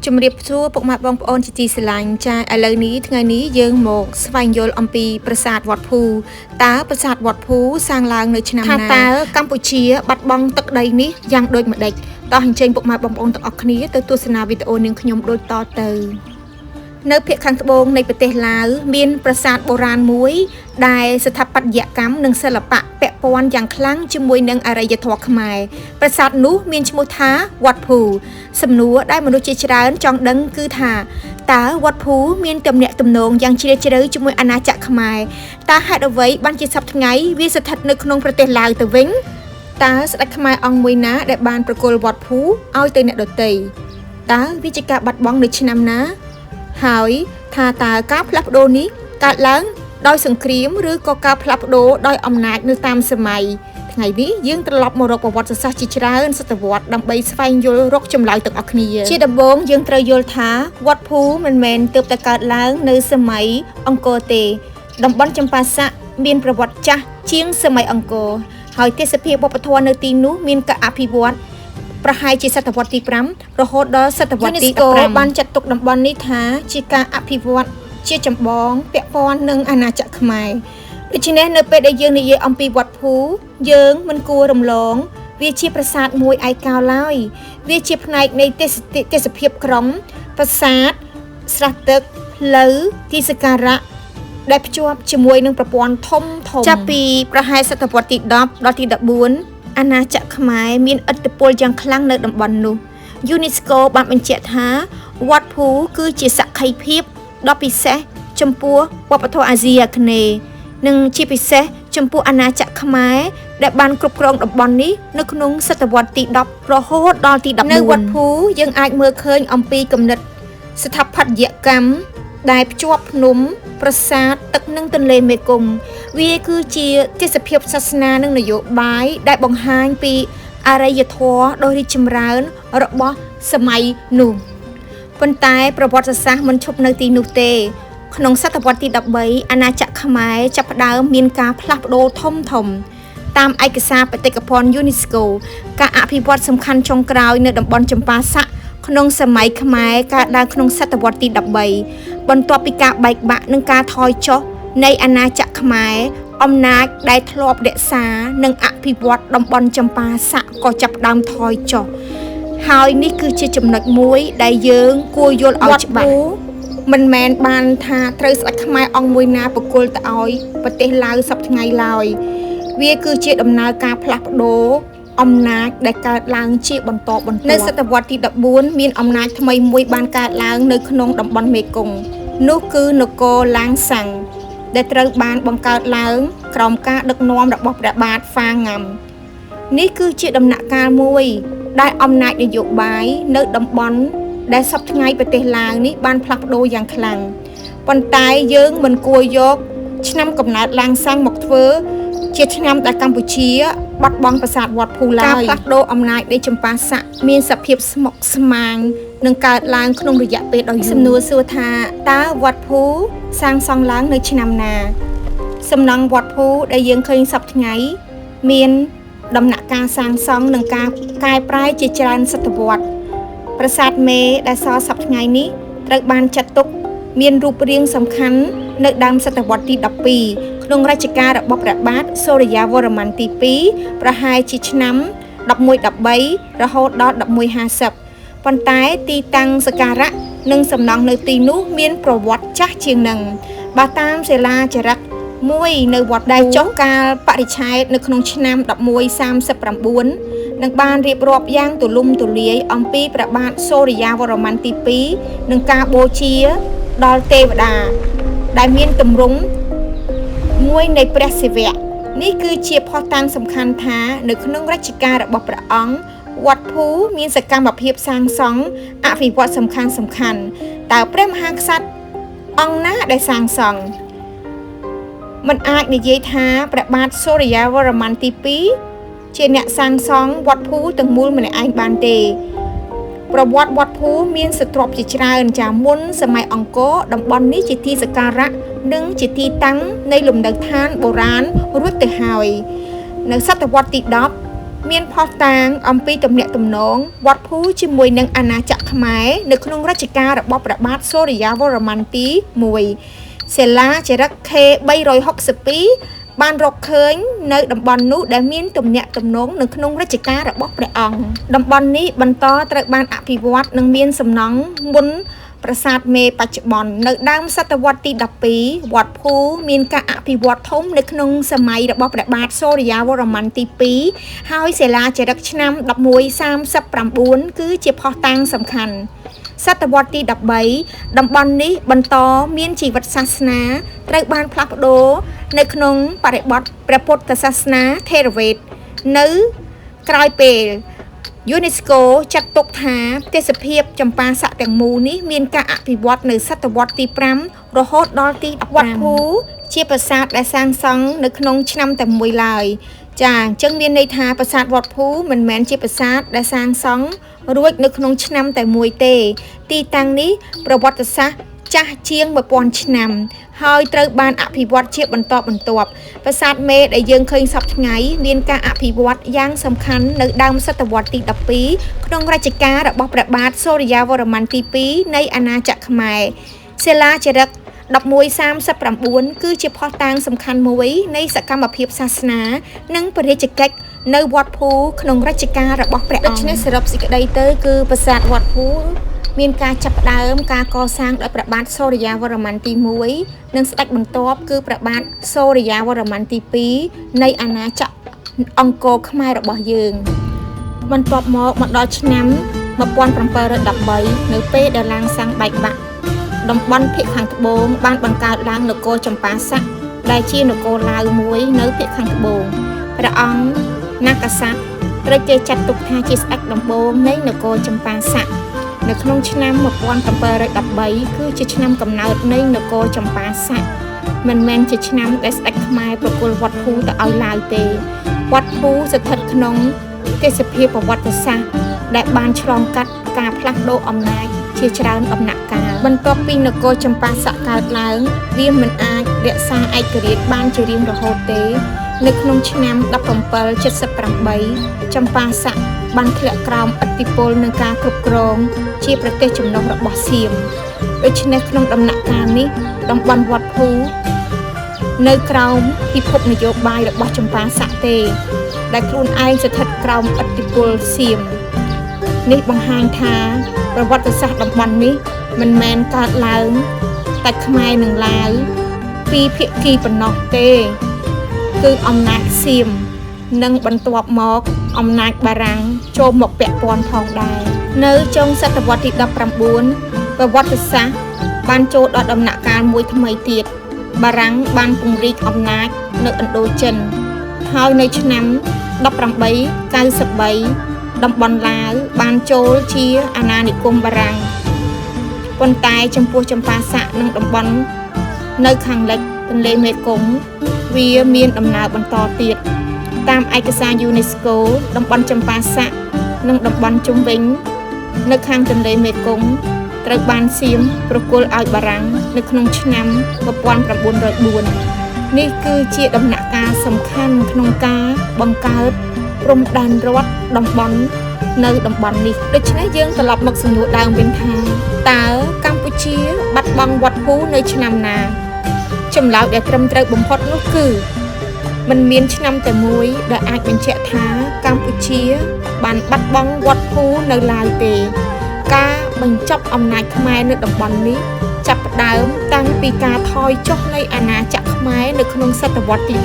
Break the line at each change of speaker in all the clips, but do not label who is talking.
ជំរាបសួរពុកម៉ែបងប្អូនជាទីស្រឡាញ់ចាឥឡូវនេះថ្ងៃនេះយើងមកស្វែងយល់អំពីប្រាសាទវត្តភូតើប្រាសាទវត្តភូសាងឡើងនៅឆ្នាំណាតើកម្ពុជាបាត់បង់ទឹកដីនេះយ៉ាងដូចម្ដេចតោះអញ្ជើញពុកម៉ែបងប្អូនទាំងអស់គ្នាទៅទស្សនាវីដេអូនាងខ្ញុំដូចតទៅនៅភាគខាងត្បូងនៃប្រទេសឡាវមានប្រាសាទបុរាណមួយដែលស្ថាបត្យកម្មនិងសិល្បៈពាក់ព័ន្ធយ៉ាងខ្លាំងជាមួយនឹងអរិយធម៌ខ្មែរប្រាសាទនោះមានឈ្មោះថាវត្តភូសំណួរដែលមនុស្សជាច្រើនចង់ដឹងគឺថាតើវត្តភូមានទំនាក់ទំនងយ៉ាងជ្រាលជ្រៅជាមួយអាណាចក្រខ្មែរតើហេតុអ្វីបានជាសប្តាហ៍ថ្ងៃវាស្ថិតនៅក្នុងប្រទេសឡាវទៅវិញតើស្ដេចខ្មែរអង្គមួយណាដែលបានប្រគល់វត្តភូឲ្យទៅអ្នកដទៃតើវាជាការបាត់បង់នៅឆ្នាំណាហើយថាតើការផ្លាស់ប្ដូរនេះកើតឡើងដោយសង្គ្រាមឬក៏ការផ្លាស់ប្ដូរដោយអំណាចនៅតាមសម័យថ្ងៃនេះយើងត្រឡប់មករកប្រវត្តិសាស្ត្រជាច្រើនសតវត្សដើម្បីស្វែងយល់រកចម្លើយទាំងអស់គ្នាជាដំបូងយើងត្រូវយល់ថាវត្តភូមិនមែនទើបតែកើតឡើងនៅសម័យអង្គរទេតំបន់ចម្ប៉ាស័កមានប្រវត្តិចាស់ជាងសម័យអង្គរហើយទេសភាពវប្បធម៌នៅទីនោះមានការអភិវឌ្ឍប្រហែលជាសតវត្សទី5រហូតដល់សតវត្សទី15បានចាត់ទុកតំបន់នេះថាជាការអភិវឌ្ឍជាចម្បងពាក់ព័ន្ធនឹងអាណាចក្រខ្មែរដូច្នេះនៅពេលដែលយើងនិយាយអំពីវត្តភូយើងមិនគួររំលងវាជាប្រាសាទមួយឯកោឡើយវាជាផ្នែកនៃទេសភាពក្រុងប្រាសាទស្រះទឹកផ្លូវទីសក្ការៈដែលភ្ជាប់ជាមួយនឹងប្រព័ន្ធធំចាប់ពីប្រហែលសតវត្សទី10ដល់ទី14អាណាចក្រខ្មែរមានឥទ្ធិពលយ៉ាងខ្លាំងនៅតំបន់នោះ UNESCO បានបញ្ជាក់ថាវត្តភូគឺជាសក្ខីភាពដ៏ពិសេសចំពោះវប្បធម៌អាស៊ីអាគ្នេយ៍និងជាពិសេសចំពោះអាណាចក្រខ្មែរដែលបានគ្រប់គ្រងតំបន់នេះនៅក្នុងសតវត្សទី10រហូតដល់ទី14នៅវត្តភូយើងអាចមើលឃើញអំពីគំនិតស្ថាបត្យកម្មដែលភ្ជាប់ភ្នំប្រាសាទទឹកនិងទន្លេមេគង្គវាគឺជាទេសភាពសាសនានិងនយោបាយដែលបង្ហាញពីអរិយធម៌ដ៏រីកចម្រើនរបស់សម័យនោះប៉ុន្តែប្រវត្តិសាស្ត្រមិនឈប់នៅទីនោះទេក្នុងសតវត្សទី13អាណាចក្រខ្មែរចាប់ផ្ដើមមានការផ្លាស់ប្ដូរធំតាមឯកសារបេតិកភណ្ឌ UNESCO ការអភិវឌ្ឍសំខាន់ចុងក្រោយនៅតំបន់ចម្ប៉ាស័កក្នុងសម័យខ្មែរកើតឡើងក្នុងសតវត្សទី13បន្ទាប់ពីការបែកបាក់និងការថយចុះនៃអាណាចក្រខ្មែរអំណាចដែលធ្លាប់រក្សានិងអភិវឌ្ឍតំបន់ចម្ប៉ាស័កក៏ចាប់ផ្ដើមថយចុះហើយនេះគឺជាចំណុចមួយដែលយើងគួរយល់ឲ្យច្បាស់មិនមែនបានថាត្រូវស្ដេចខ្មែរអង្គមួយណាប្រគល់ទៅឲ្យប្រទេសឡាវសប្តាហ៍ថ្ងៃឡើយវាគឺជាដំណើរការផ្លាស់ប្ដូរអំណាចដែលកើតឡើងជាបន្តបន្ទាប់នៅសតវត្សទី14មានអំណាចថ្មីមួយបានកើតឡើងនៅក្នុងតំបន់មេគង្គនោះគឺនគរឡាងសាំងដែលត្រូវបានបង្កើតឡើងក្រោមការដឹកនាំរបស់ព្រះបាទហ្វាងាំនេះគឺជាដំណាក់កាលមួយដែលអំណាចនយោបាយនៅតំបន់ដែលសពថ្ងៃប្រទេសឡាវនេះបានផ្លាស់ប្ដូរយ៉ាងខ្លាំងប៉ុន្តែយើងមិនគួរយកឆ្នាំកំណើតឡាងសាំងមកធ្វើជាឆ្នាំដែលកម្ពុជាបាត់បង់ប្រាសាទវត្តភូឡើយការផ្លាស់ប្ដូរអំណាចនៃចម្ប៉ាស័កមានសភាពស្មុគស្មាញនឹងកើតឡើងក្នុងរយៈពេលដ៏យូរសំណួរសួរថាតើវត្តភូសាងសង់ឡើងនៅឆ្នាំណាសំណង់វត្តភូដែលយើងឃើញសប្តាហ៍ថ្ងៃមានដំណាក់កាលសាងសង់និងការកែប្រែជាច្រើនសតវត្សប្រាសាទមេដែលសល់សប្តាហ៍ថ្ងៃនេះត្រូវបានចាត់ទុកមានរូបរាងសំខាន់នៅដើមសតវត្សទី12ក្នុងរជ្ជកាលរបស់ព្រះបាទសូរ្យាវរ្ម័នទី2ប្រហែលជាឆ្នាំ1113រហូតដល់1150ប៉ុន្តែទីតាំងសក្ការៈនិងសំណង់នៅទីនោះមានប្រវត្តិចាស់ជាងនឹងបើតាមសិលាចារឹកមួយនៅវត្តដែលចុះកាលបរិច្ឆេទនៅក្នុងឆ្នាំ1139នឹងបានរៀបរាប់យ៉ាងទូលំទូលាយអំពីព្រះបាទសូរ្យាវរ្ម័នទី2និងការបូជាដល់ទេវតាដែលមានទម្រង់មួយនៃព្រះសិវៈនេះគឺជាភស្តុតាងសំខាន់ថានៅក្នុងរជ្ជកាលរបស់ព្រះអង្គវត្តភូមានសកម្មភាពសាងសង់អភិវឌ្ឍសំខាន់តើព្រះមហាក្សត្រអង្គណាដែលសាងសង់មិនអាចនិយាយថាព្រះបាទសូរ្យាវរ្ម័នទី2ជាអ្នកសាងសង់វត្តភូទាំងមូលម្នាក់ឯងបានទេប្រវត្តិវត្តភូមានសទ្រព្យជាច្រើនចាមុនសម័យអង្គរតំបន់នេះជាទីសក្ការៈនិងជាទីតាំងនៃលំនៅឋានបុរាណរួចទៅហើយនៅសតវត្សទី10 មានផុសតាងអំពីទំនាក់ទំនងវត្តភូជាមួយនឹងអាណាចក្រខ្មែរនៅក្នុងរជ្ជកាលរបស់ព្រះបាទសូរ្យវរ្ម័នទី1សិលាចារឹក K362 បានរកឃើញនៅតំបន់នោះដែលមានទំនាក់ទំនងនៅក្នុងរជ្ជកាលរបស់ព្រះអង្គតំបន់នេះបន្តត្រូវបានអភិវឌ្ឍនិងមានសំណង់មុនប្រាសាទមេបច្ចុប្បន្ននៅដើមសតវត្សទី12វត្តភូមានការអភិវឌ្ឍធំនៅក្នុងសម័យរបស់ព្រះបាទសូរ្យវរ្ម័នទី2ហើយសិលាចារឹកឆ្នាំ1139គឺជាភស្តុតាងសំខាន់សតវត្សទី13តំបន់នេះបន្តមានជីវិតសាសនាត្រូវបានផ្លាស់ប្ដូរនៅក្នុងបរិបទព្រះពុទ្ធសាសនាថេរវាទនៅក្រោយពេលUNESCO ចាត់ទុកថាទេសភាពចម្ប៉ាសាក់ទាំងមូលនេះមានការអភិវឌ្ឍនៅសតវត្សទី5រហូតដល់ទី15វត្តភូជាប្រាសាទដែលសាងសង់នៅក្នុងឆ្នាំតែមួយឡើយចាអញ្ចឹងមានន័យថាប្រាសាទវត្តភូមិនមែនជាប្រាសាទដែលសាងសង់រួចនៅក្នុងឆ្នាំតែមួយទេទីតាំងនេះប្រវត្តិសាស្ត្រចាស់ជាង 1000 ឆ្នាំហើយត្រូវបានអភិវឌ្ឍជាបន្តបន្ទាប់ប្រាសាទមេដែលយើងឃើញសពថ្ងៃមានការអភិវឌ្ឍយ៉ាងសំខាន់នៅដើមសតវត្សទី12ក្នុងរជ្ជកាលរបស់ព្រះបាទសូរ្យវរ្ម័នទី2នៃអាណាចក្រខ្មែរសិលាចារឹក1139គឺជាភស្តុតាងសំខាន់មួយនៃសកម្មភាពសាសនានិងព្រះរាជកិច្ចនៅវត្តភូក្នុងរជ្ជកាលរបស់ព្រះអង្គដូច្នេះសរុបសេចក្តីទៅគឺប្រាសាទវត្តភូមានការចាប់ផ្ដើមការកសាងដោយព្រះបាទសូរ្យវរ្ម័នទី1និងស្ដេចបន្ទាប់គឺព្រះបាទសូរ្យវរ្ម័នទី2នៃអាណាចក្រអង្គរខ្មែររបស់យើងបន្ទាប់មកដល់ឆ្នាំ1713នៅពេលដែលឡានសាំងបែកបាក់តំបន់ភាគខាងត្បូងបានបង្កើតឡើងនគរចម្ប៉ាស័កដែលជានគរឡាវមួយនៅភាគខាងត្បូងព្រះអង្គណាកษัត្រិយត្រូវគេចាត់ទុកថាជាស្ដេចដំបូងនៃនគរចម្ប៉ាស័កនៅក្នុងឆ្នាំ1713គឺជាឆ្នាំកំណើតនៃនគរចម្ប៉ាស័កមិនមែនជាឆ្នាំដែលស្ដេចខ្មែរប្រគល់វត្តភូទៅឲ្យឡាវទេវត្តភូស្ថិតក្នុងទេសភាពប្រវត្តិសាស្ត្រដែលបានឆ្លងកាត់ការផ្លាស់ប្ដូរអំណាចជាច្រើនដំណាក់កាលបន្ទាប់ពីនគរចម្ប៉ាស័កកើតឡើងវាមិនអាចរក្សាឯករាជ្យបានជារៀងរហូតទេនៅក្នុងឆ្នាំ1778ចម្ប៉ាស័កបានធ្លាក់ក្រោមឥទ្ធិពលនឹងការគ្រប់គ្រងជាប្រទេសចំណុះរបស់សៀមដូច្នេះក្នុងដំណាក់កាលនេះតំបន់វត្តភូនៅក្រោមពិភពនយោបាយរបស់ចម្ប៉ាស័កទេដែលខ្លួនឯងស្ថិតក្រោមឥទ្ធិពលសៀមនេះបង្ហាញថាប្រវត្តិសាស្ត្រតំបន់នេះមិនមែនកើតឡើងតែខ្មែរនិងឡាវពីភាគីប៉ុណ្ណោះទេគឺអំណាចសៀមនិងបន្ទាប់មកអំណាចបារាំងចូលមកពាក់ព័ន្ធផងដែរនៅចុងសតវត្សទី19ប្រវត្តិសាស្ត្របានចូលដល់ដំណាក់កាលមួយថ្មីទៀតបារាំងបានពង្រីកអំណាចនៅឥណ្ឌូចិនហើយនៅឆ្នាំ1893តំបន់ឡាវបានចូលជាអាណានិគមបារាំងប៉ុន្តែចំពោះចម្ប៉ាស័កនិងតំបន់នៅខាងលិចទន្លេមេគង្គវាមានដំណើរបន្តទៀតតាមឯកសារ UNESCO តំបន់ចម្ប៉ាស័កនិងតំបន់ជុំវិញនៅខាងទន្លេមេគង្គត្រូវបានសៀមប្រគល់ឲ្យបារាំងនៅក្នុងឆ្នាំ1904នេះគឺជាដំណាក់កាលសំខាន់ក្នុងការបង្កើតព្រំដែនរដ្ឋតំបន់នៅតំបន់នេះដូច្នេះយើងត្រឡប់មកសំណួរដើមវិញថាតើកម្ពុជាបាត់បង់វត្តភូនៅឆ្នាំណាចម្លើយដែលត្រឹមត្រូវបំផុតនោះគឺមិនមានឆ្នាំតែមួយដែលអាចបញ្ជាក់ថាកម្ពុជាបានបាត់បង់វត្តភូនៅឡើយទេការបញ្ចប់អំណាចខ្មែរនៅតំបន់នេះចាប់ផ្ដើមតាំងពីការថយចុះនៃអាណាចក្រខ្មែរនៅក្នុងសតវត្សទី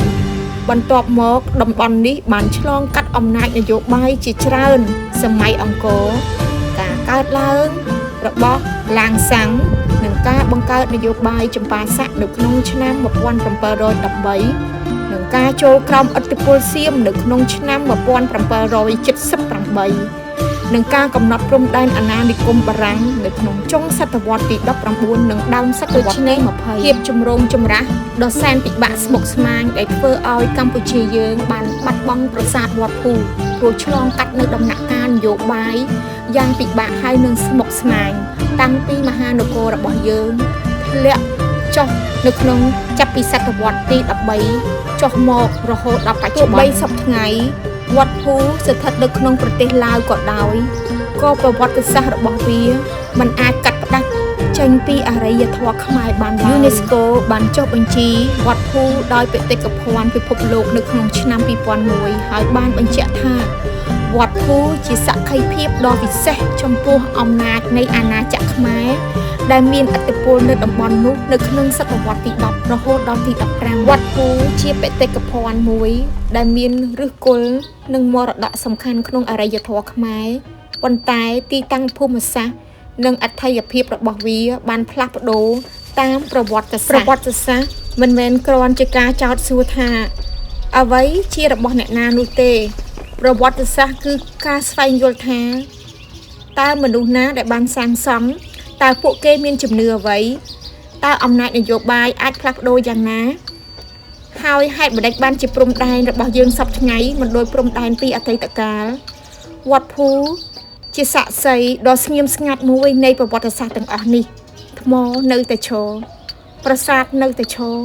13បន្ទាប់មកតំបន់នេះបានឆ្លងកាត់អំណាចនយោបាយជាច្រើនសម័យអង្គរការកើតឡើងរបស់ឡានសាំងនិងការបង្កើតនយោបាយចម្ប៉ាស័កនៅក្នុងឆ្នាំ1713និងការចូលក្រោមឥទ្ធិពលសៀមនៅក្នុងឆ្នាំ1778និងការកំណត់ព្រំដែនអាណានិគមបារាំងនៅក្នុងចុងសតវត្សទី19និងដើមសតវត្សទី20ភាពជំរងចម្រាស់ដ៏សែនពិបាកស្មុគស្មាញដែលធ្វើឲ្យកម្ពុជាយើងបានបាត់បង់ប្រាសាទវត្តភូព្រោះឆ្លងកាត់នៅដំណាក់កាលនយោបាយយ៉ាងពិបាកហើយនឹងស្មុគស្មាញតាំងពីមហានគររបស់យើងធ្លាក់ចុះនៅក្នុងចាប់ពីសតវត្សទី13ចុះមករហូតដល់បច្ចុប្បន្នបីសប្តាហ៍ថ្ងៃ វត្តភូស្ថិតនៅក្នុងប្រទេសឡាវក៏ដោយក៏ប្រវត្តិសាស្ត្ររបស់វាមិនអាចកាត់ផ្ដាច់ចេញពីអរិយធម៌ខ្មែរបានឡើយ UNESCO បានចុះបញ្ជីវត្តភូដោយបេតិកភណ្ឌពិភពលោកនៅក្នុងឆ្នាំ2001ហើយបានបញ្ជាក់ថាវត្តភូជាសក្ខីភាពដ៏ពិសេសចំពោះអំណាចនៃអាណាចក្រខ្មែរដែលមានឥទ្ធិពលនៅតំបន់នោះនៅក្នុងសតវត្សទី10រហូតដល់ទី15វត្តភូជាបេតិកភណ្ឌមួយដែលមានឫសគល់និងមរតកសំខាន់ក្នុងអរិយធម៌ខ្មែរប៉ុន្តែទីតាំងភូមិសាស្ត្រនិងអត្ថិភាពរបស់វាបានផ្លាស់ប្ដូរតាមប្រវត្តិសាស្ត្រមិនមែនគ្រាន់ជាការចោទសួរថាអ្វីជារបស់អ្នកណានោះទេប្រវត្តិសាស្ត្រគឺការស្វែងយល់ថាតើមនុស្សណាដែលបានសាងសង់តើពួកគេមានជំនឿអ្វីតើអំណាចនយោបាយអាចផ្លាស់ប្ដូរយ៉ាងណាហើយហេតុបណ្ដេចបានជាព្រំដែនរបស់យើងសពថ្ងៃមិនដូចព្រំដែនពីអតីតកាលវត្តភូជាសាក្សីដ៏ស្ងៀមស្ងាត់មួយនៃប្រវត្តិសាស្ត្រទាំងអស់នេះថ្មនៅតែឈរប្រាសាទនៅតែឈរ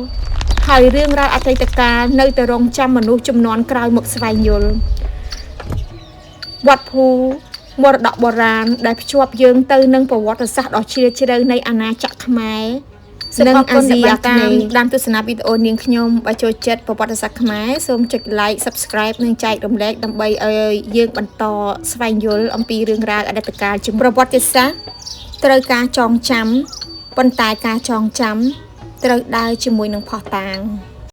ហើយរឿងរ៉ាវអតីតកាលនៅតែរងចាំមនុស្សជំនាន់ក្រោយមកស្វែងយល់វត្តភូមរតកបុរាណដែលភ្ជាប់យើងទៅនឹងប្រវត្តិសាស្ត្រដ៏ជ្រាលជ្រៅនៃអាណាចក្រខ្មែរនិងអាស៊ីអាគ្នេយ៍តាមទស្សនាវីដេអូនាងខ្ញុំបើចូលចិត្តប្រវត្តិសាស្ត្រខ្មែរសូមចុច like subscribe និងចែករំលែកដើម្បីឲ្យយើងបន្តស្វែងយល់អំពីរឿងរ៉ាវអតីតកាលជាប្រវត្តិសាស្ត្រត្រូវការចងចាំប៉ុន្តែការចងចាំត្រូវដើរជាមួយនឹងភស្តុតាង